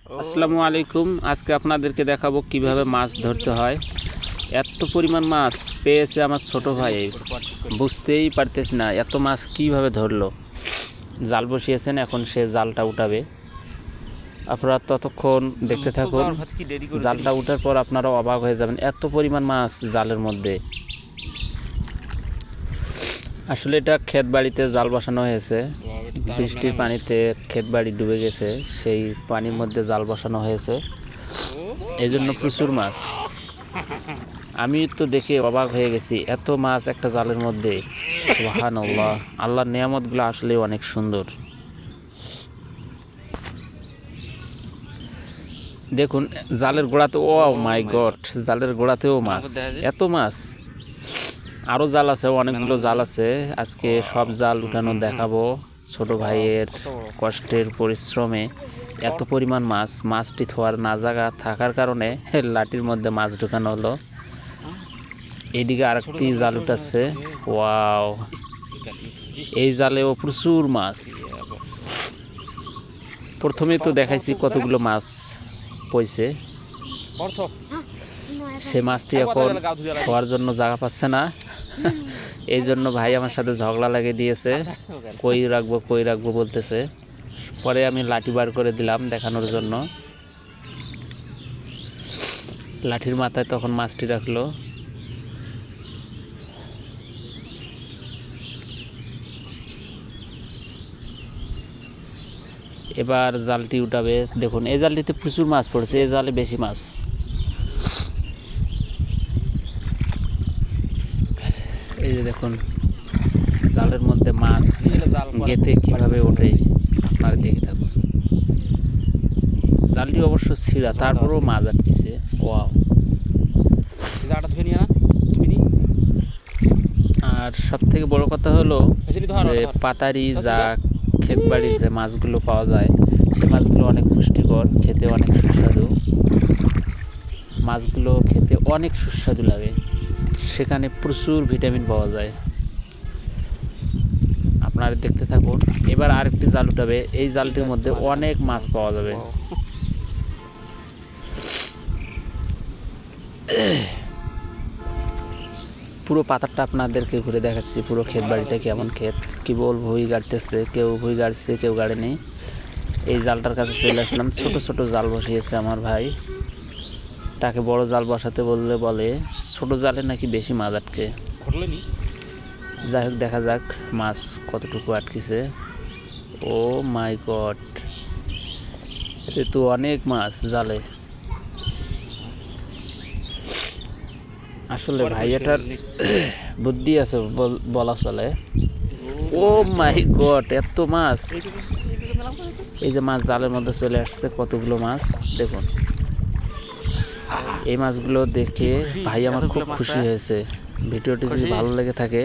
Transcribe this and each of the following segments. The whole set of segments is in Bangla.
আসসালামু আলাইকুম। আজকে আপনাদেরকে দেখাবো কিভাবে মাছ ধরতে হয়। এত পরিমাণ মাছ পেয়েছে আমার ছোট ভাই, বুঝতেই পারতেছি না এত মাছ কিভাবে ধরলো। জাল বসিয়েছেন, এখন সে জালটা উঠাবে। আপনারা ততক্ষণ দেখতে থাকুন। জালটা উঠার পর আপনারা অবাক হয়ে যাবেন, এত পরিমাণ মাছ জালের মধ্যে। আসলে এটা ক্ষেত বাড়িতে জাল বসানো হয়েছে। বৃষ্টির পানিতে ক্ষেত বাড়ি ডুবে গেছে, সেই পানির মধ্যে জাল বসানো হয়েছে, এই জন্য প্রচুর মাছ। আমি তো দেখে অবাক হয়ে গেছি, এত মাছ একটা জালের মধ্যে। সুবহানাল্লাহ, আল্লাহর নিয়ামতগুলো আসলে অনেক সুন্দর। দেখুন জালের গোড়াতে, ও মাই গড, জালের গোড়াতেও মাছ, এত মাছ। আরও জাল আছে, অনেকগুলো জাল আছে। আজকে সব জাল উঠানো দেখাবো। ছোট ভাইয়ের কষ্টের পরিশ্রমে এত পরিমাণ মাছ, মাছটি ধোয়ার না জায়গা থাকার কারণে লাঠির মধ্যে মাছ ঢুকানো হলো। এইদিকে আরেকটি জাল উঠাচ্ছে। ওয়াও, এই জালেও প্রচুর মাছ। প্রথমে তো দেখাইছি কতগুলো মাছ পইছে। সে মাছটি এখন ধোয়ার জন্য জায়গা পাচ্ছে না, এই জন্য ভাই আমার সাথে ঝগড়া লাগিয়ে দিয়েছে। কই রাখবো বলতেছে। পরে আমি লাঠি বার করে দিলাম দেখানোর জন্য। লাঠির মাথায় তখন মাছটি রাখলো। এবার জালটি উঠাবে। দেখুন এই জালটিতে প্রচুর মাছ পড়েছে, এই জালে বেশি মাছ। এই যে দেখুন জালের মধ্যে মাছ গেঁথে কিভাবে ওঠে, আপনারা দেখে থাকুন। জালটি অবশ্য ছিঁড়া, তারপরেও মাছ আটকেছে। ওয়াও। আর সব থেকে বড় কথা হলো যে পাতারি যা ক্ষেত বাড়ির যে মাছগুলো পাওয়া যায়, সে মাছগুলো অনেক পুষ্টিকর, খেতে অনেক সুস্বাদু। মাছগুলো খেতে অনেক সুস্বাদু লাগে, সেখানে প্রচুর ভিটামিন পাওয়া যায়। আপনারা দেখতে থাকুন। এবার আরেকটি জাল উঠাবে, এই জালটির মধ্যে অনেক মাছ পাওয়া যাবে। পুরো পাতাটা আপনাদেরকে ঘুরে দেখাচ্ছি, পুরো ক্ষেত বাড়িটা কেমন ক্ষেত। কি বলবো, ভুঁই গাড়তেছে, কেউ ভুঁই গাড়ছে, কেউ গাড়েনি। এই জালটার কাছে চলে আসলাম। ছোট ছোট জাল বসিয়েছে আমার ভাই। তাকে বড় জাল বসাতে বলে ছোট জালে নাকি বেশি মাছ আটকে। যাই হোক, দেখা যাক মাছ কতটুকু আটকেছে। ও মাই গড, এ তো অনেক মাছ জালে। আসলে ভাইয়াটার বুদ্ধি আছে বলা চলে। ও মাই গড, এত মাছ! এই যে মাছ জালের মধ্যে চলে আসছে, কতগুলো মাছ দেখুন। এই মাছগুলো দেখে ভাই আমার খুব খুশি হয়েছে। ভিডিওটি যদি ভালো লেগে থাকে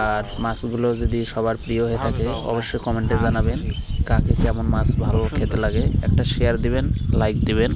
আর মাছগুলো যদি সবার প্রিয় হয়ে থাকে, অবশ্যই কমেন্টে জানাবেন কাকে কেমন মাছ ভালো খেতে লাগে। একটা শেয়ার দিবেন, লাইক দিবেন।